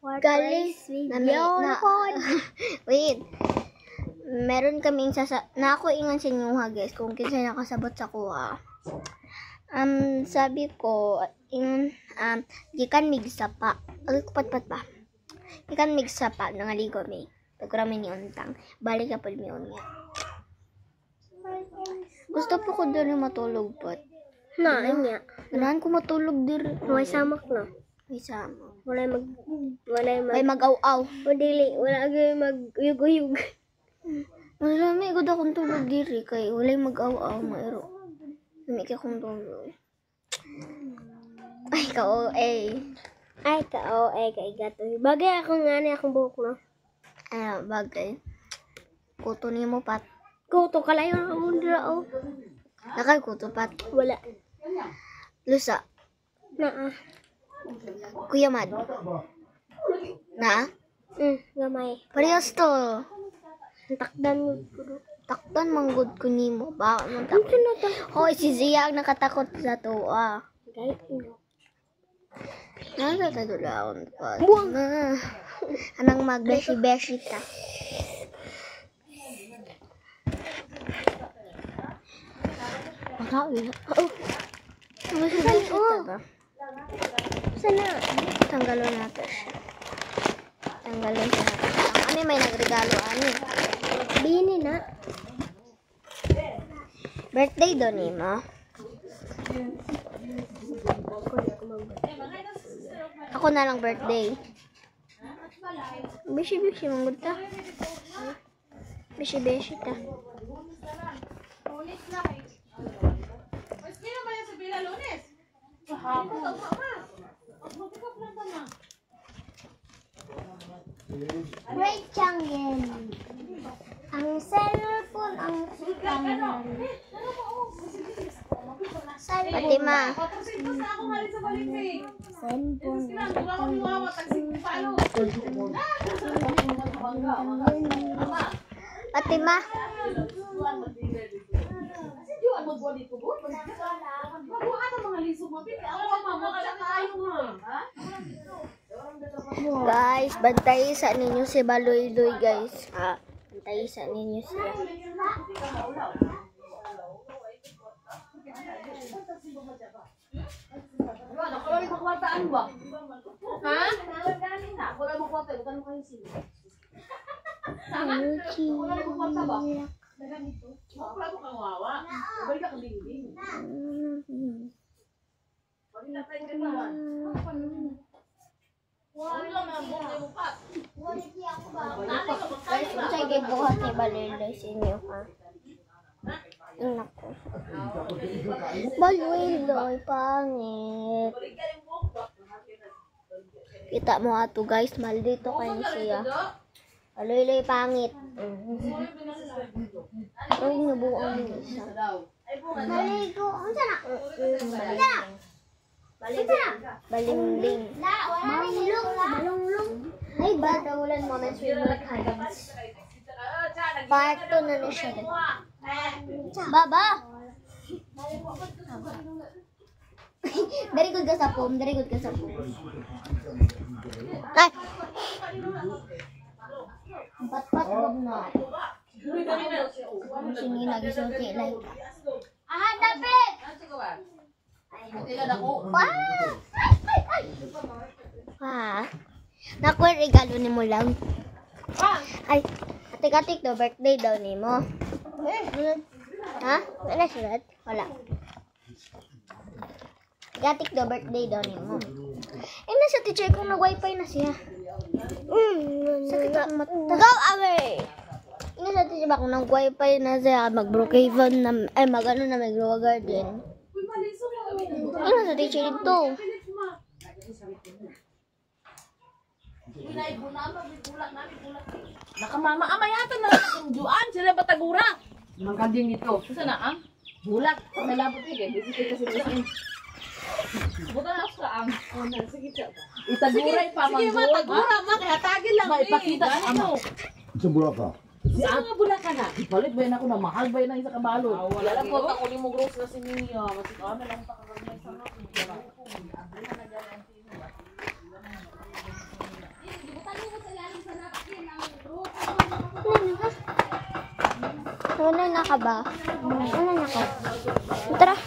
Galing na wait. Meron kaming na ako ingan sa inyo ha guys kung kinsa nakasabot sa kuha. Sabi ko gikan migsapa. Pat ba? Gikan migsapa nangaligo mi. Pagkurami ni untang. Balik ka pud mi unya. Gusto po ko doon matulog pot. Na, anya. Ganahan ko matulog dir. May samak na. May samak. May mag-aw-aw. O dili, wala gyud mag-uyog-uyog. Marami ko akong tulog diri kay walay mag-aw-aw maero. Dami kay akong tulog. Ay ka kay gato. Bagay ako nga ni akong buhok no. Bagay. Kuto nimo pat. Kuto kalayo na akong dira o. Nakay kuto pat. Wala. Lusa. Naa. Kuya Mad. Na? Gamay. Parehas to. Takdan manggod ko nimo. Bakit mo takdan? Hoy, si Zia ang nakatakot sa to. Nasa tayo laon pa. Buwang! Anang magbeshi-beshi ta. Makawin. Magbeshi-beshi ta ba? Sana. Tanggalon natin siya. Tanggalon siya natin. Ano may nagregalo? Ano? Bini na. Birthday doon eh mo. Ako na lang birthday. Beshi-beshi manggod ta. Beshi-beshi ta. Great Changen. Ang cellphone ang camera. Fatima. Fatima. Guys, bantay sa ninyo si Baloy-Loy guys. Bantay sa ninyo siya. Guys, unsay kay buhat ni Baloy-Loy sa inyo ha? Nako. Baloy-Loy pangit. Kita mo ato guys, maldito kayo siya. Baloy-Loy pangit. Ay, nabuang mo isa. Maligo. Unsa na? Balimbing. Balunglong. Ay, Badawalan moments with my cousins. Part 2 na siya. Baba! Dari good ka sa pom. Ay! Pat-pat wag na. Sige, nagisulti like. Dapat! Naku, regalo ni mo lang. Ay, atik-atik do, birthday daw ni mo. Ha? Wala sulat? Wala. Atik do, birthday daw ni mo. Nasa teacher kong nag-wifi na siya. Sakit ang mata. Go away! Nasa teacher ba kung nag-wifi na siya, mag-Brookhaven na, mag-ano na, mag-Grow Garden. Nasa teacher dito. Nakamama amayatan na juan sila batagura. Mang kanding dito. Sa na ang bulat. Nalabot ni dito kasi kasi. Buta na sa ang. Sige ta. Itaguray pa man. Sige matagura ma kaya tagil lang. Maipakita ano. Sa Bulacan. Sa nga Bulacan na. Ipalit ba na ako na mahal ba na isa ka balo. Wala po ta ko mo gross na si niya. Kasi ano lang ta kagay sa Una na ka ba? Una na ka. Tara.